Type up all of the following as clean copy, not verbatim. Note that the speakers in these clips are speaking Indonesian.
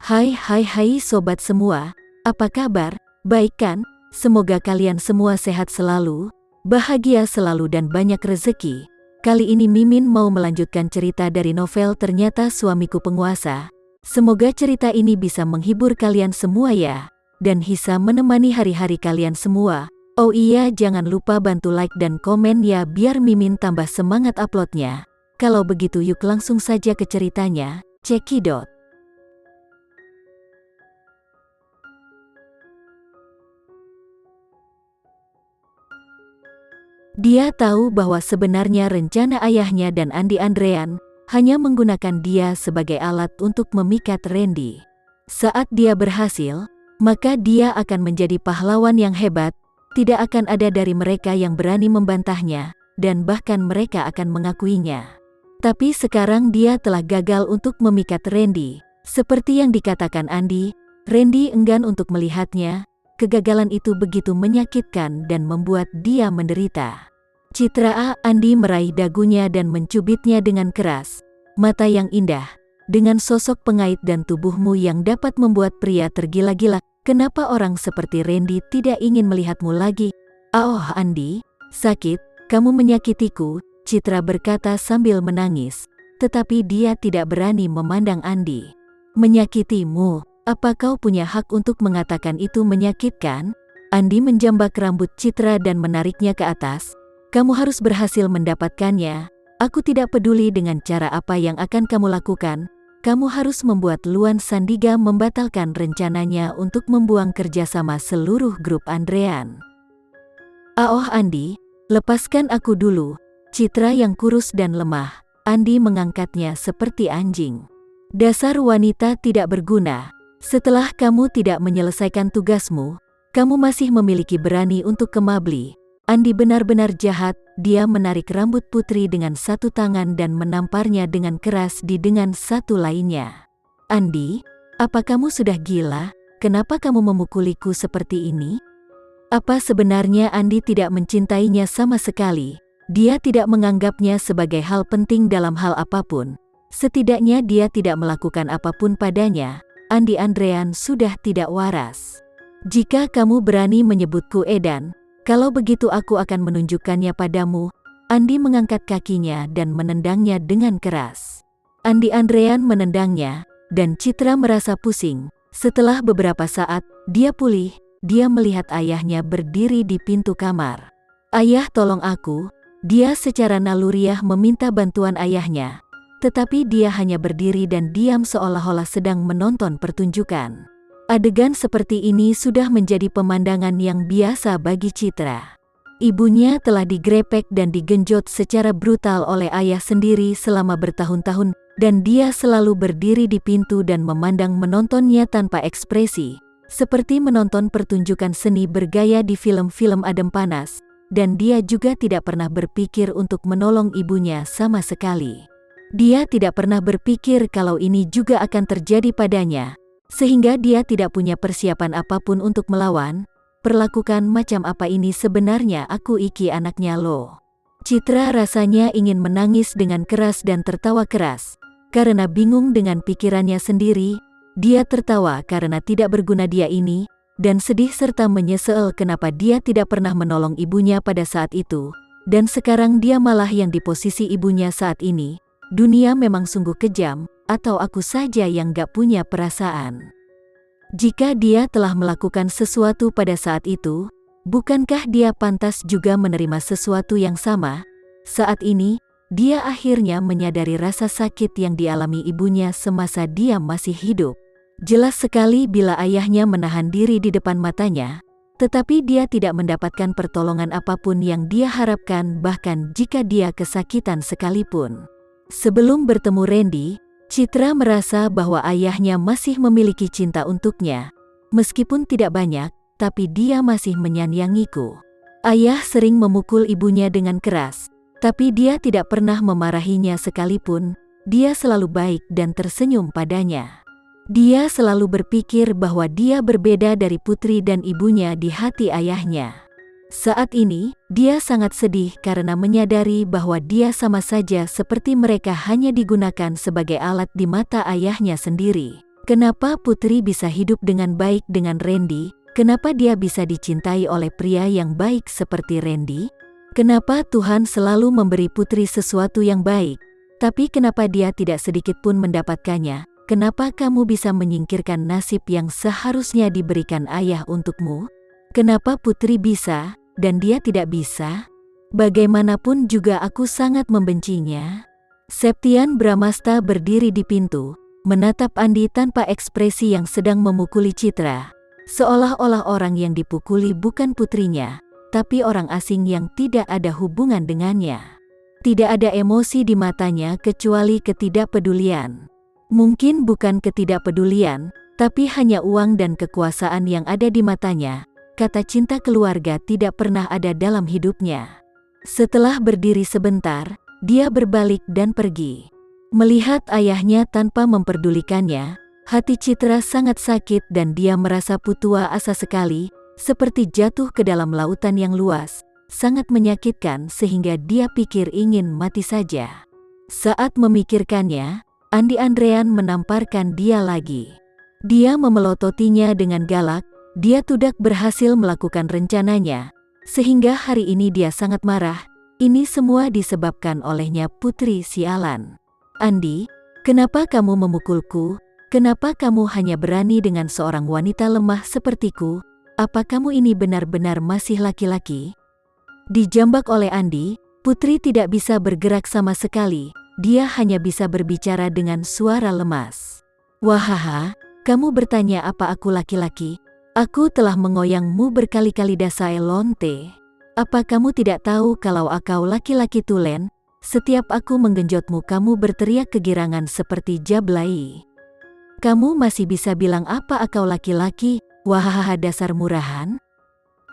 Hai sobat semua, apa kabar? Baik kan? Semoga kalian semua sehat selalu, bahagia selalu dan banyak rezeki. Kali ini Mimin mau melanjutkan cerita dari novel Ternyata Suamiku Penguasa. Semoga cerita ini bisa menghibur kalian semua ya, dan bisa menemani hari-hari kalian semua. Oh iya, jangan lupa bantu like dan komen ya biar Mimin tambah semangat uploadnya. Kalau begitu yuk langsung saja ke ceritanya, cekidot. Dia tahu bahwa sebenarnya rencana ayahnya dan Andi Andrean hanya menggunakan dia sebagai alat untuk memikat Randy. Saat dia berhasil, maka dia akan menjadi pahlawan yang hebat, tidak akan ada dari mereka yang berani membantahnya, dan bahkan mereka akan mengakuinya. Tapi sekarang dia telah gagal untuk memikat Randy. Seperti yang dikatakan Andi, Randy enggan untuk melihatnya. Kegagalan itu begitu menyakitkan dan membuat dia menderita. Citra Andi meraih dagunya dan mencubitnya dengan keras. Mata yang indah, dengan sosok pengait dan tubuhmu yang dapat membuat pria tergila-gila. Kenapa orang seperti Randy tidak ingin melihatmu lagi? Oh Andi, sakit, kamu menyakitiku, Citra berkata sambil menangis. Tetapi dia tidak berani memandang Andi. Menyakitimu? Apa kau punya hak untuk mengatakan itu menyakitkan? Andi menjambak rambut Citra dan menariknya ke atas. Kamu harus berhasil mendapatkannya. Aku tidak peduli dengan cara apa yang akan kamu lakukan. Kamu harus membuat Luan Sandiga membatalkan rencananya untuk membuang kerjasama seluruh grup Andrean. Oh Andi, lepaskan aku dulu. Citra yang kurus dan lemah. Andi mengangkatnya seperti anjing. Dasar wanita tidak berguna. Setelah kamu tidak menyelesaikan tugasmu, kamu masih memiliki berani untuk kemabli. Andi benar-benar jahat. Dia menarik rambut putri dengan satu tangan dan menamparnya dengan keras dengan satu lainnya. Andi, apa kamu sudah gila? Kenapa kamu memukuliku seperti ini? Apa sebenarnya Andi tidak mencintainya sama sekali? Dia tidak menganggapnya sebagai hal penting dalam hal apapun. Setidaknya dia tidak melakukan apapun padanya. Andi Andrean sudah tidak waras. Jika kamu berani menyebutku edan, kalau begitu aku akan menunjukkannya padamu. Andi mengangkat kakinya dan menendangnya dengan keras. Andi Andrean menendangnya, dan Citra merasa pusing. Setelah beberapa saat, dia pulih. Dia melihat ayahnya berdiri di pintu kamar. Ayah, tolong aku. Dia secara naluriah meminta bantuan ayahnya. Tetapi dia hanya berdiri dan diam seolah-olah sedang menonton pertunjukan. Adegan seperti ini sudah menjadi pemandangan yang biasa bagi Citra. Ibunya telah digrepek dan digenjot secara brutal oleh ayah sendiri selama bertahun-tahun, dan dia selalu berdiri di pintu dan memandang menontonnya tanpa ekspresi, seperti menonton pertunjukan seni bergaya di film-film adem panas, dan dia juga tidak pernah berpikir untuk menolong ibunya sama sekali. Dia tidak pernah berpikir kalau ini juga akan terjadi padanya, sehingga dia tidak punya persiapan apapun untuk melawan. Perlakukan macam apa ini sebenarnya aku Iki anaknya lo. Citra rasanya ingin menangis dengan keras dan tertawa keras. Karena bingung dengan pikirannya sendiri, dia tertawa karena tidak berguna dia ini, dan sedih serta menyesal kenapa dia tidak pernah menolong ibunya pada saat itu, dan sekarang dia malah yang di posisi ibunya saat ini. Dunia memang sungguh kejam, atau aku saja yang gak punya perasaan. Jika dia telah melakukan sesuatu pada saat itu, bukankah dia pantas juga menerima sesuatu yang sama? Saat ini, dia akhirnya menyadari rasa sakit yang dialami ibunya semasa dia masih hidup. Jelas sekali bila ayahnya menahan diri di depan matanya, tetapi dia tidak mendapatkan pertolongan apapun yang dia harapkan bahkan jika dia kesakitan sekalipun. Sebelum bertemu Randy, Citra merasa bahwa ayahnya masih memiliki cinta untuknya. Meskipun tidak banyak, tapi dia masih menyayangiku. Ayah sering memukul ibunya dengan keras, tapi dia tidak pernah memarahinya sekalipun. Dia selalu baik dan tersenyum padanya. Dia selalu berpikir bahwa dia berbeda dari putri dan ibunya di hati ayahnya. Saat ini, dia sangat sedih karena menyadari bahwa dia sama saja seperti mereka hanya digunakan sebagai alat di mata ayahnya sendiri. Kenapa Putri bisa hidup dengan baik dengan Randy? Kenapa dia bisa dicintai oleh pria yang baik seperti Randy? Kenapa Tuhan selalu memberi Putri sesuatu yang baik, tapi kenapa dia tidak sedikit pun mendapatkannya? Kenapa kamu bisa menyingkirkan nasib yang seharusnya diberikan ayah untukmu? Kenapa Putri bisa, dan dia tidak bisa? Bagaimanapun juga aku sangat membencinya. Septian Bramasta berdiri di pintu, menatap Andi tanpa ekspresi yang sedang memukuli Citra. Seolah-olah orang yang dipukuli bukan putrinya, tapi orang asing yang tidak ada hubungan dengannya. Tidak ada emosi di matanya kecuali ketidakpedulian. Mungkin bukan ketidakpedulian, tapi hanya uang dan kekuasaan yang ada di matanya. Kata cinta keluarga tidak pernah ada dalam hidupnya. Setelah berdiri sebentar, dia berbalik dan pergi. Melihat ayahnya tanpa memperdulikannya, hati Citra sangat sakit dan dia merasa putus asa sekali, seperti jatuh ke dalam lautan yang luas, sangat menyakitkan sehingga dia pikir ingin mati saja. Saat memikirkannya, Andi Andrean menamparkan dia lagi. Dia memelototinya dengan galak, dia tidak berhasil melakukan rencananya, sehingga hari ini dia sangat marah. Ini semua disebabkan olehnya Putri sialan. Andi, kenapa kamu memukulku? Kenapa kamu hanya berani dengan seorang wanita lemah sepertiku? Apa kamu ini benar-benar masih laki-laki? Dijambak oleh Andi, Putri tidak bisa bergerak sama sekali. Dia hanya bisa berbicara dengan suara lemas. Wahaha, kamu bertanya apa aku laki-laki? Aku telah mengoyangmu berkali-kali dasai lonte. Apa kamu tidak tahu kalau aku laki-laki tulen? Setiap aku menggenjotmu kamu berteriak kegirangan seperti jablay. Kamu masih bisa bilang apa aku laki-laki? Wahaha dasar murahan.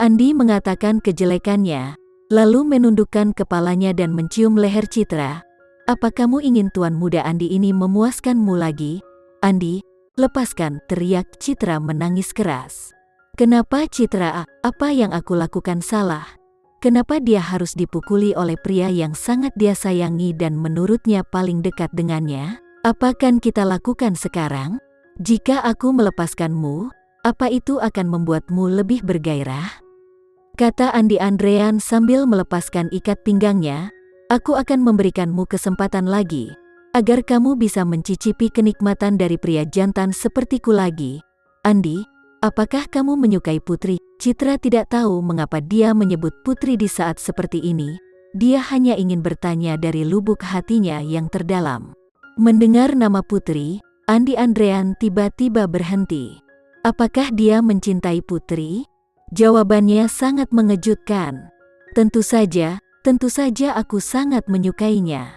Andi mengatakan kejelekannya, lalu menundukkan kepalanya dan mencium leher Citra. Apa kamu ingin tuan muda Andi ini memuaskanmu lagi? Andi, lepaskan, teriak Citra menangis keras. Kenapa Citra, apa yang aku lakukan salah? Kenapa dia harus dipukuli oleh pria yang sangat dia sayangi dan menurutnya paling dekat dengannya? Apa kan kita lakukan sekarang? Jika aku melepaskanmu, apa itu akan membuatmu lebih bergairah? Kata Andi Andrean sambil melepaskan ikat pinggangnya. Aku akan memberikanmu kesempatan lagi, agar kamu bisa mencicipi kenikmatan dari pria jantan sepertiku lagi. Andi, apakah kamu menyukai Putri? Citra tidak tahu mengapa dia menyebut Putri di saat seperti ini. Dia hanya ingin bertanya dari lubuk hatinya yang terdalam. Mendengar nama Putri, Andi Andrean tiba-tiba berhenti. Apakah dia mencintai Putri? Jawabannya sangat mengejutkan. Tentu saja aku sangat menyukainya.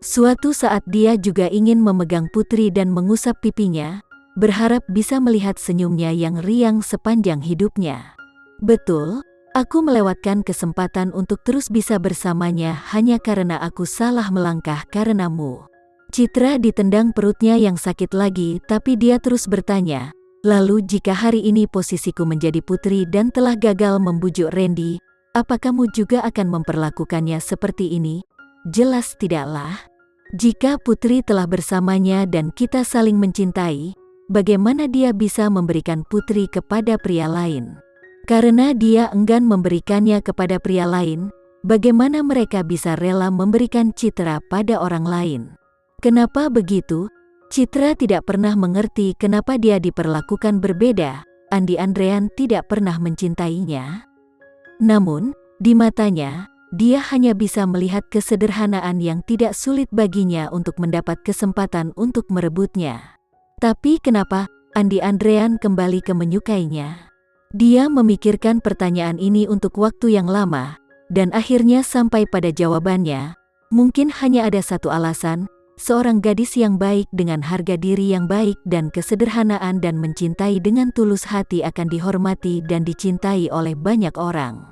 Suatu saat dia juga ingin memegang Putri dan mengusap pipinya, berharap bisa melihat senyumnya yang riang sepanjang hidupnya. Betul, aku melewatkan kesempatan untuk terus bisa bersamanya hanya karena aku salah melangkah karenamu. Citra ditendang perutnya yang sakit lagi, tapi dia terus bertanya, lalu jika hari ini posisiku menjadi Putri dan telah gagal membujuk Randy, apa kamu juga akan memperlakukannya seperti ini? Jelas tidaklah. Jika Putri telah bersamanya dan kita saling mencintai, bagaimana dia bisa memberikan Putri kepada pria lain? Karena dia enggan memberikannya kepada pria lain, bagaimana mereka bisa rela memberikan Citra pada orang lain? Kenapa begitu? Citra tidak pernah mengerti kenapa dia diperlakukan berbeda. Andi Andrean tidak pernah mencintainya. Namun, di matanya, dia hanya bisa melihat kesederhanaan yang tidak sulit baginya untuk mendapat kesempatan untuk merebutnya. Tapi kenapa Andi Andrean kembali ke menyukainya? Dia memikirkan pertanyaan ini untuk waktu yang lama, dan akhirnya sampai pada jawabannya. Mungkin hanya ada satu alasan, seorang gadis yang baik dengan harga diri yang baik dan kesederhanaan dan mencintai dengan tulus hati akan dihormati dan dicintai oleh banyak orang.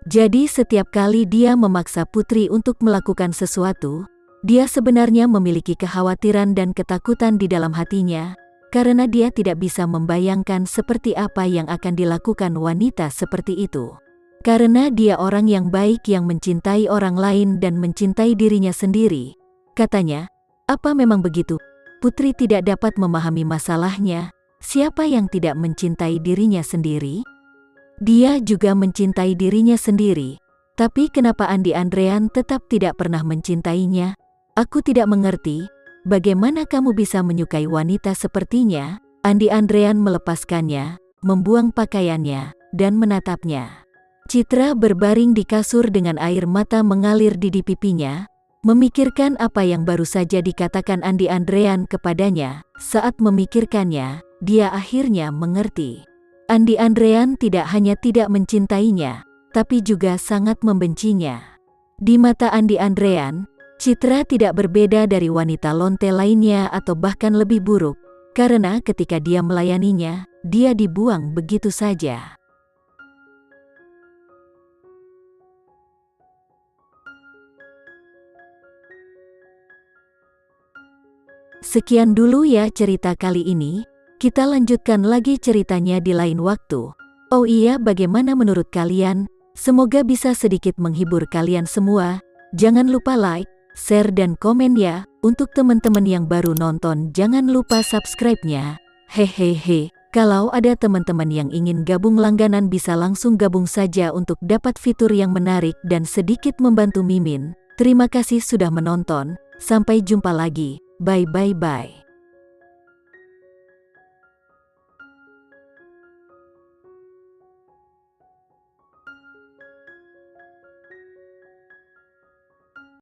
Jadi setiap kali dia memaksa Putri untuk melakukan sesuatu, dia sebenarnya memiliki kekhawatiran dan ketakutan di dalam hatinya, karena dia tidak bisa membayangkan seperti apa yang akan dilakukan wanita seperti itu. Karena dia orang yang baik yang mencintai orang lain dan mencintai dirinya sendiri. Katanya, apa memang begitu? Putri tidak dapat memahami masalahnya. Siapa yang tidak mencintai dirinya sendiri? Dia juga mencintai dirinya sendiri. Tapi kenapa Andi Andrean tetap tidak pernah mencintainya? Aku tidak mengerti. Bagaimana kamu bisa menyukai wanita sepertinya? Andi Andrean melepaskannya, membuang pakaiannya, dan menatapnya. Citra berbaring di kasur dengan air mata mengalir di pipinya, memikirkan apa yang baru saja dikatakan Andi Andrean kepadanya. Saat memikirkannya, dia akhirnya mengerti. Andi Andrean tidak hanya tidak mencintainya, tapi juga sangat membencinya. Di mata Andi Andrean, Citra tidak berbeda dari wanita lonte lainnya atau bahkan lebih buruk, karena ketika dia melayaninya, dia dibuang begitu saja. Sekian dulu ya cerita kali ini, kita lanjutkan lagi ceritanya di lain waktu. Oh iya, bagaimana menurut kalian? Semoga bisa sedikit menghibur kalian semua. Jangan lupa like, share dan komen ya. Untuk teman-teman yang baru nonton, jangan lupa subscribe-nya. Hehehe, kalau ada teman-teman yang ingin gabung langganan bisa langsung gabung saja untuk dapat fitur yang menarik dan sedikit membantu Mimin. Terima kasih sudah menonton, sampai jumpa lagi. Bye bye bye.